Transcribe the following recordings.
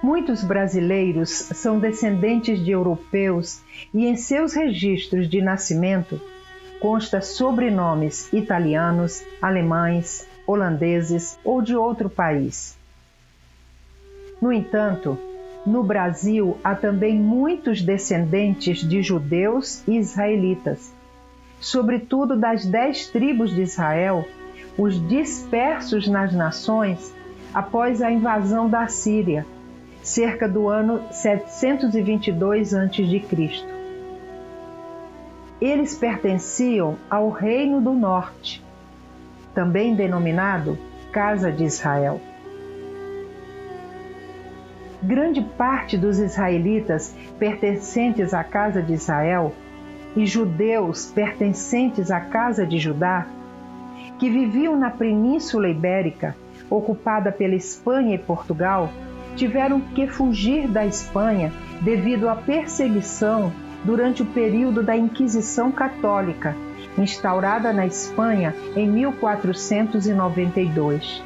Muitos brasileiros são descendentes de europeus e em seus registros de nascimento consta sobrenomes italianos, alemães, holandeses ou de outro país. No entanto, no Brasil há também muitos descendentes de judeus e israelitas, sobretudo das 10 tribos de Israel, os dispersos nas nações após a invasão da Síria, cerca do ano 722 a.C. Eles pertenciam ao Reino do Norte, também denominado Casa de Israel. Grande parte dos israelitas pertencentes à Casa de Israel e judeus pertencentes à Casa de Judá, que viviam na Península Ibérica, ocupada pela Espanha e Portugal, tiveram que fugir da Espanha devido à perseguição durante o período da Inquisição Católica, instaurada na Espanha em 1492.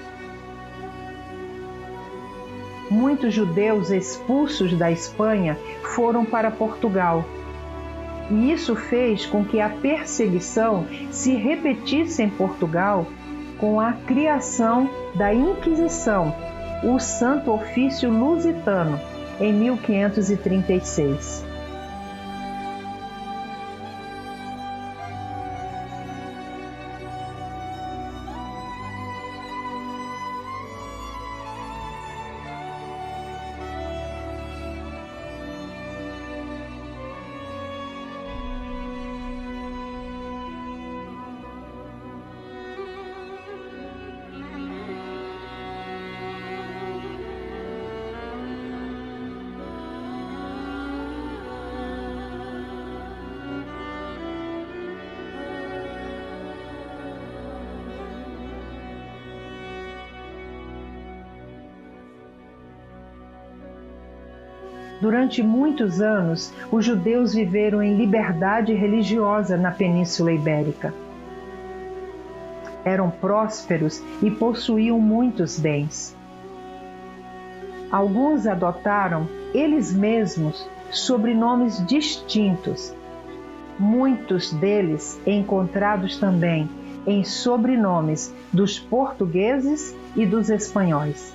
Muitos judeus expulsos da Espanha foram para Portugal, e isso fez com que a perseguição se repetisse em Portugal com a criação da Inquisição, o Santo Ofício Lusitano, em 1536. Durante muitos anos, os judeus viveram em liberdade religiosa na Península Ibérica. Eram prósperos e possuíam muitos bens. Alguns adotaram, eles mesmos, sobrenomes distintos, muitos deles encontrados também em sobrenomes dos portugueses e dos espanhóis.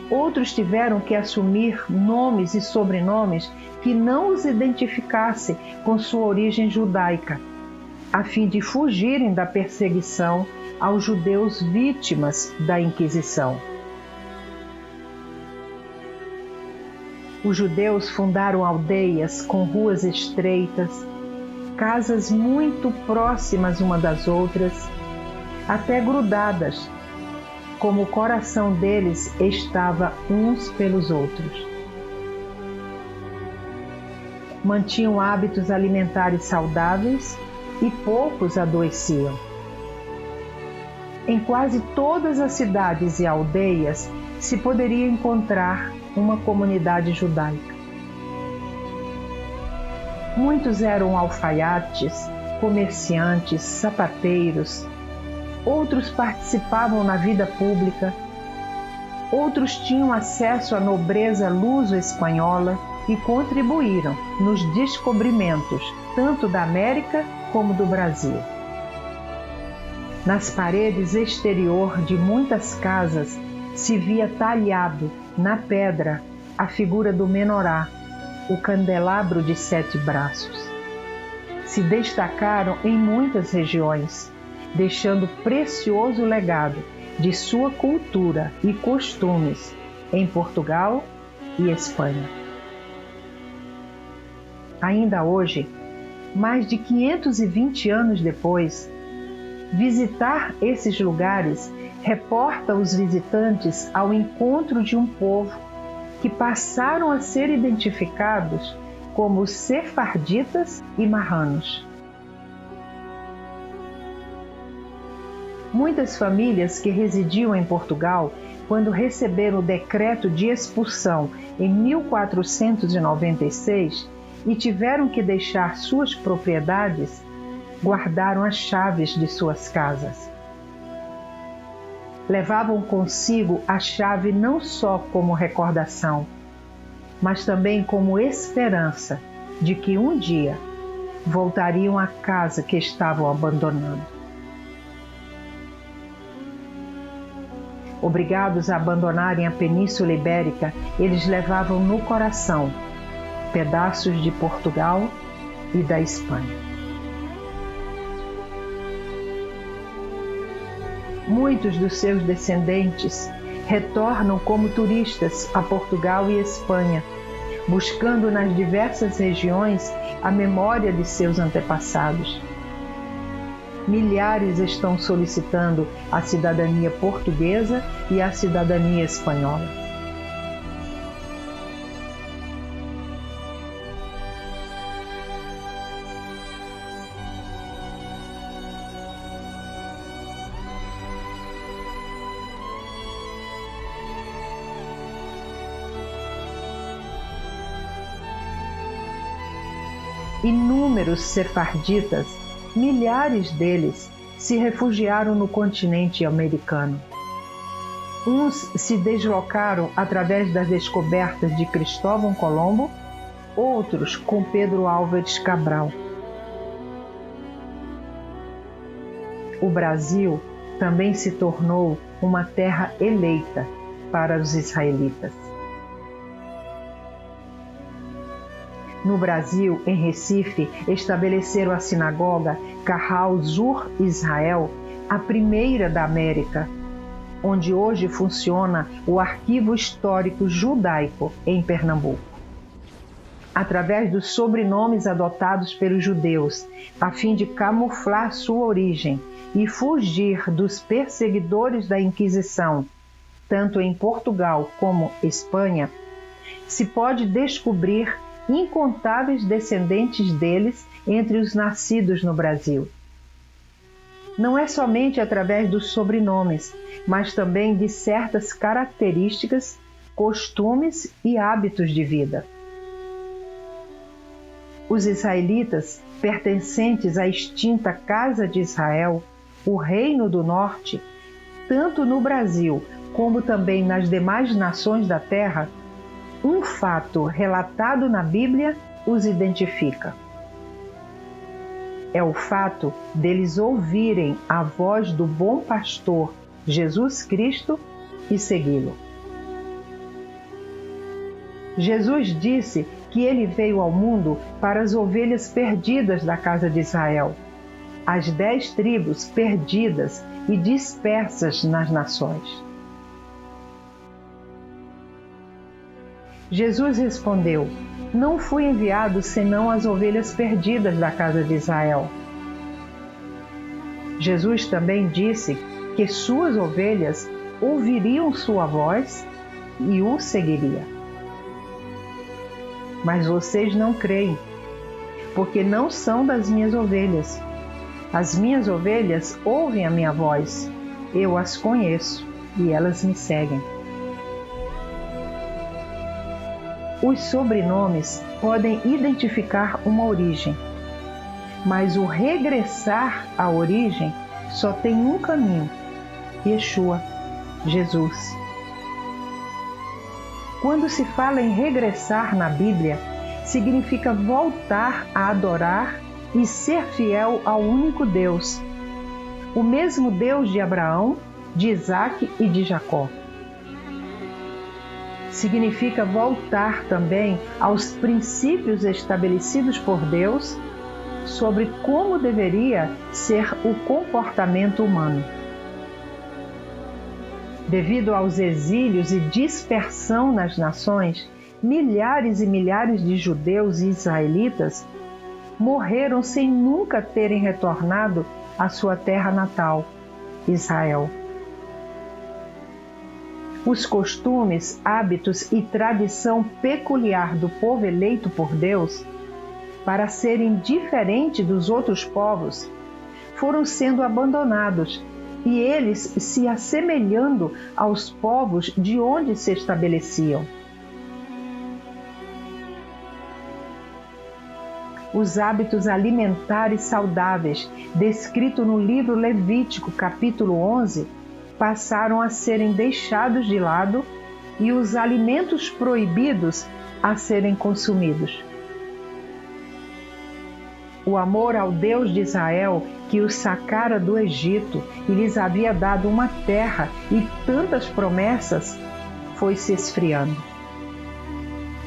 Outros tiveram que assumir nomes e sobrenomes que não os identificassem com sua origem judaica, a fim de fugirem da perseguição aos judeus vítimas da Inquisição. Os judeus fundaram aldeias com ruas estreitas, casas muito próximas uma das outras, até grudadas, como o coração deles estava uns pelos outros. Mantinham hábitos alimentares saudáveis e poucos adoeciam. Em quase todas as cidades e aldeias se poderia encontrar uma comunidade judaica. Muitos eram alfaiates, comerciantes, sapateiros. Outros participavam na vida pública, outros tinham acesso à nobreza luso-espanhola e contribuíram nos descobrimentos tanto da América como do Brasil. Nas paredes exterior de muitas casas se via talhado na pedra a figura do menorá, o candelabro de 7 braços. Se destacaram em muitas regiões, deixando precioso legado de sua cultura e costumes em Portugal e Espanha. Ainda hoje, mais de 520 anos depois, visitar esses lugares reporta os visitantes ao encontro de um povo que passaram a ser identificados como sefarditas e marranos. Muitas famílias que residiam em Portugal, quando receberam o decreto de expulsão em 1496 e tiveram que deixar suas propriedades, guardaram as chaves de suas casas. Levavam consigo a chave não só como recordação, mas também como esperança de que um dia voltariam à casa que estavam abandonando. Obrigados a abandonarem a Península Ibérica, eles levavam no coração pedaços de Portugal e da Espanha. Muitos dos seus descendentes retornam como turistas a Portugal e Espanha, buscando nas diversas regiões a memória de seus antepassados. Milhares estão solicitando a cidadania portuguesa e a cidadania espanhola. Inúmeros sefarditas, milhares deles, se refugiaram no continente americano. Uns se deslocaram através das descobertas de Cristóvão Colombo, outros com Pedro Álvares Cabral. O Brasil também se tornou uma terra eleita para os israelitas. No Brasil, em Recife, estabeleceram a sinagoga Kahal Zur Israel, a primeira da América, onde hoje funciona o Arquivo Histórico Judaico em Pernambuco. Através dos sobrenomes adotados pelos judeus, a fim de camuflar sua origem e fugir dos perseguidores da Inquisição, tanto em Portugal como Espanha, se pode descobrir incontáveis descendentes deles entre os nascidos no Brasil. Não é somente através dos sobrenomes, mas também de certas características, costumes e hábitos de vida. Os israelitas, pertencentes à extinta Casa de Israel, o Reino do Norte, tanto no Brasil como também nas demais nações da terra, um fato relatado na Bíblia os identifica. É o fato deles ouvirem a voz do bom pastor Jesus Cristo e segui-lo. Jesus disse que ele veio ao mundo para as ovelhas perdidas da casa de Israel, as 10 tribos perdidas e dispersas nas nações. Jesus respondeu: não fui enviado senão às ovelhas perdidas da casa de Israel. Jesus também disse que suas ovelhas ouviriam sua voz e o seguiriam. Mas vocês não creem, porque não são das minhas ovelhas. As minhas ovelhas ouvem a minha voz, eu as conheço e elas me seguem. Os sobrenomes podem identificar uma origem, mas o regressar à origem só tem um caminho: Yeshua, Jesus. Quando se fala em regressar na Bíblia, significa voltar a adorar e ser fiel ao único Deus, o mesmo Deus de Abraão, de Isaque e de Jacó. Significa voltar também aos princípios estabelecidos por Deus sobre como deveria ser o comportamento humano. Devido aos exílios e dispersão nas nações, milhares e milhares de judeus e israelitas morreram sem nunca terem retornado à sua terra natal, Israel. Os costumes, hábitos e tradição peculiar do povo eleito por Deus, para serem diferentes dos outros povos, foram sendo abandonados e eles se assemelhando aos povos de onde se estabeleciam. Os hábitos alimentares saudáveis, descritos no livro Levítico, capítulo 11, passaram a serem deixados de lado e os alimentos proibidos a serem consumidos. O amor ao Deus de Israel, que os sacara do Egito e lhes havia dado uma terra e tantas promessas, foi se esfriando.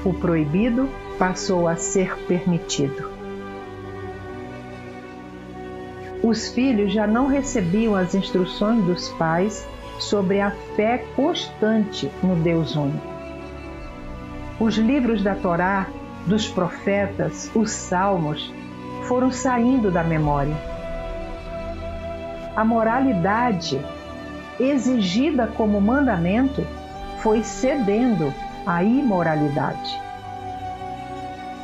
O proibido passou a ser permitido. Os filhos já não recebiam as instruções dos pais sobre a fé constante no Deus único. Os livros da Torá, dos profetas, os salmos, foram saindo da memória. A moralidade, exigida como mandamento, foi cedendo à imoralidade.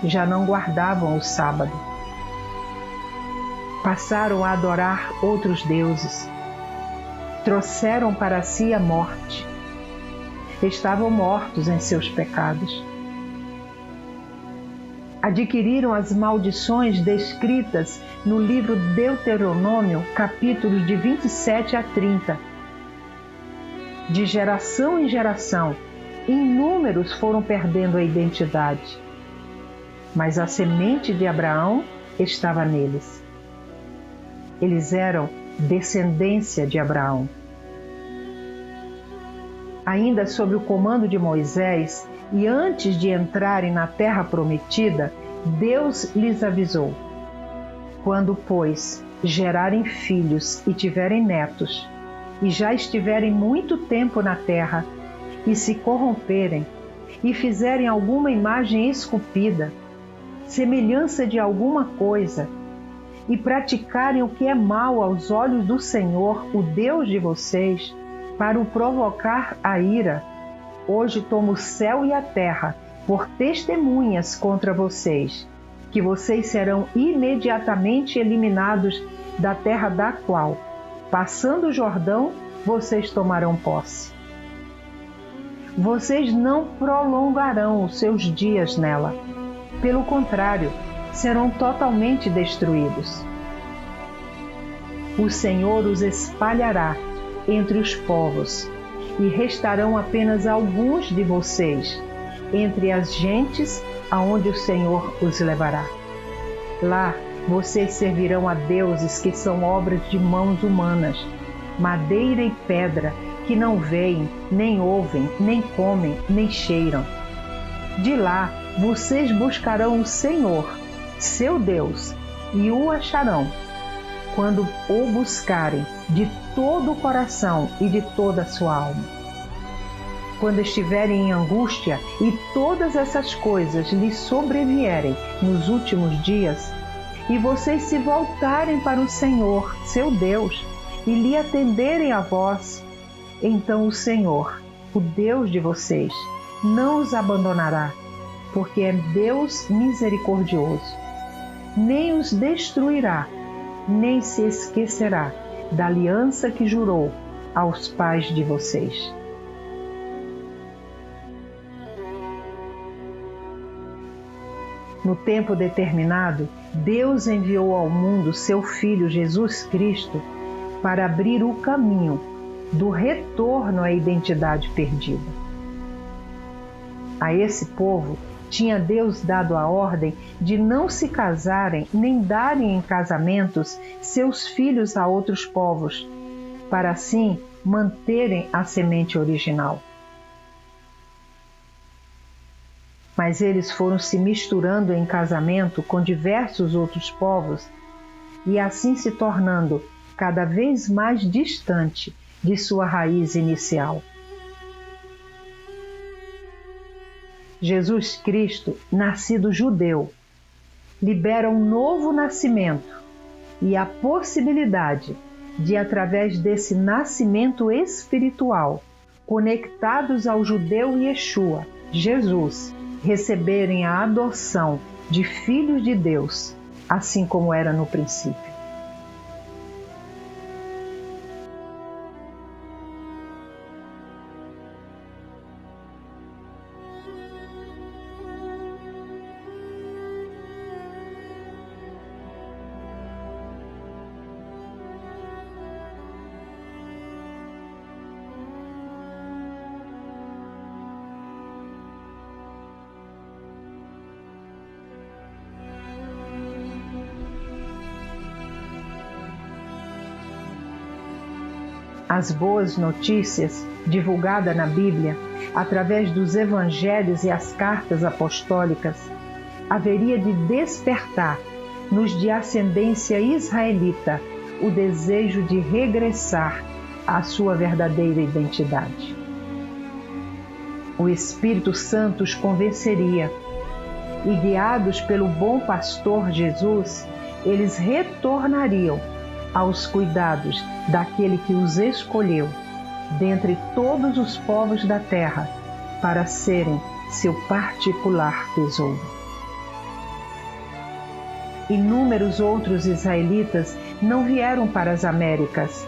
Já não guardavam o sábado. Passaram a adorar outros deuses. Trouxeram para si a morte. Estavam mortos em seus pecados. Adquiriram as maldições descritas no livro Deuteronômio, capítulos de 27 a 30. De geração em geração, inúmeros foram perdendo a identidade. Mas a semente de Abraão estava neles. Eles eram descendência de Abraão. Ainda sob o comando de Moisés, e antes de entrarem na terra prometida, Deus lhes avisou: quando, pois, gerarem filhos e tiverem netos, e já estiverem muito tempo na terra, e se corromperem, e fizerem alguma imagem esculpida, semelhança de alguma coisa, e praticarem o que é mal aos olhos do Senhor, o Deus de vocês, para o provocar a ira, hoje tomo o céu e a terra por testemunhas contra vocês, que vocês serão imediatamente eliminados da terra da qual, passando o Jordão, vocês tomarão posse. Vocês não prolongarão os seus dias nela. Pelo contrário, serão totalmente destruídos. O Senhor os espalhará entre os povos, e restarão apenas alguns de vocês entre as gentes aonde o Senhor os levará. Lá vocês servirão a deuses que são obras de mãos humanas, madeira e pedra, que não veem, nem ouvem, nem comem, nem cheiram. De lá vocês buscarão o Senhor, seu Deus, e o acharão, quando o buscarem de todo o coração e de toda a sua alma. Quando estiverem em angústia e todas essas coisas lhes sobrevierem nos últimos dias, e vocês se voltarem para o Senhor, seu Deus, e lhe atenderem a voz, então o Senhor, o Deus de vocês, não os abandonará, porque é Deus misericordioso. Nem os destruirá, nem se esquecerá da aliança que jurou aos pais de vocês. No tempo determinado, Deus enviou ao mundo seu Filho Jesus Cristo para abrir o caminho do retorno à identidade perdida. A esse povo tinha Deus dado a ordem de não se casarem nem darem em casamentos seus filhos a outros povos, para assim manterem a semente original. Mas eles foram se misturando em casamento com diversos outros povos e assim se tornando cada vez mais distante de sua raiz inicial. Jesus Cristo, nascido judeu, libera um novo nascimento e a possibilidade de, através desse nascimento espiritual, conectados ao judeu Yeshua, Jesus, receberem a adoção de filhos de Deus, assim como era no princípio. As boas notícias, divulgadas na Bíblia, através dos evangelhos e as cartas apostólicas, haveria de despertar nos de ascendência israelita o desejo de regressar à sua verdadeira identidade. O Espírito Santo os convenceria e, guiados pelo bom pastor Jesus, eles retornariam aos cuidados daquele que os escolheu dentre todos os povos da terra para serem seu particular tesouro. Inúmeros outros israelitas não vieram para as Américas.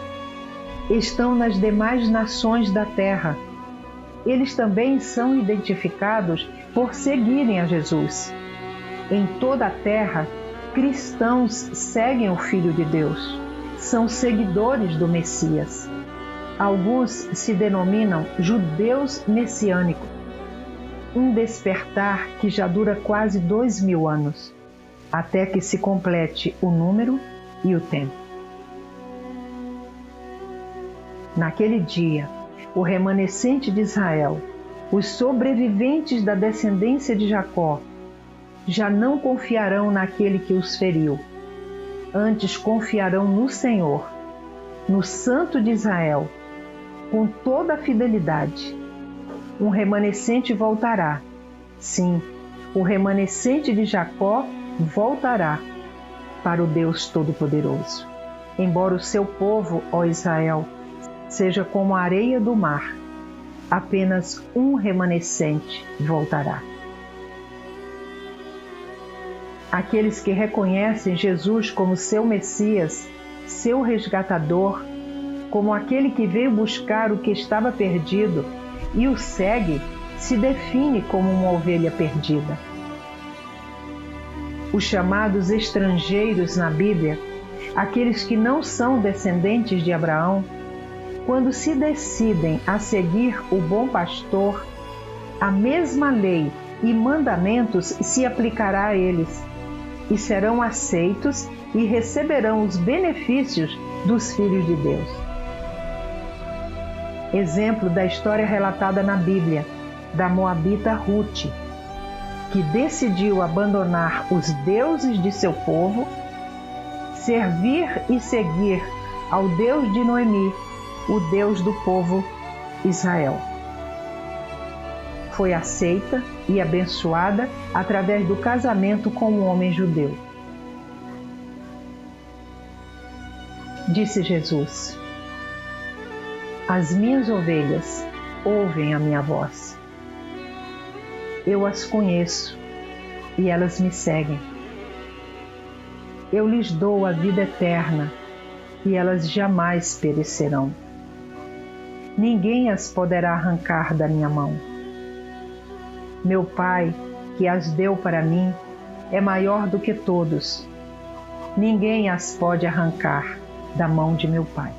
Estão nas demais nações da terra. Eles também são identificados por seguirem a Jesus. Em toda a terra, cristãos seguem o Filho de Deus. São seguidores do Messias. Alguns se denominam judeus messiânicos. Um despertar que já dura quase 2000 anos, até que se complete o número e o tempo. Naquele dia, o remanescente de Israel, os sobreviventes da descendência de Jacó, já não confiarão naquele que os feriu. Antes confiarão no Senhor, no Santo de Israel, com toda a fidelidade. Um remanescente voltará. Sim, o remanescente de Jacó voltará para o Deus Todo-Poderoso. Embora o seu povo, ó Israel, seja como a areia do mar, apenas um remanescente voltará. Aqueles que reconhecem Jesus como seu Messias, seu resgatador, como aquele que veio buscar o que estava perdido e o segue, se define como uma ovelha perdida. Os chamados estrangeiros na Bíblia, aqueles que não são descendentes de Abraão, quando se decidem a seguir o bom pastor, a mesma lei e mandamentos se aplicará a eles, e serão aceitos e receberão os benefícios dos filhos de Deus. Exemplo da história relatada na Bíblia, da moabita Ruth, que decidiu abandonar os deuses de seu povo, servir e seguir ao Deus de Noemi, o Deus do povo Israel. Foi aceita e abençoada através do casamento com um homem judeu. Disse Jesus: as minhas ovelhas ouvem a minha voz. Eu as conheço e elas me seguem. Eu lhes dou a vida eterna e elas jamais perecerão. Ninguém as poderá arrancar da minha mão. Meu Pai, que as deu para mim, é maior do que todos. Ninguém as pode arrancar da mão de meu Pai.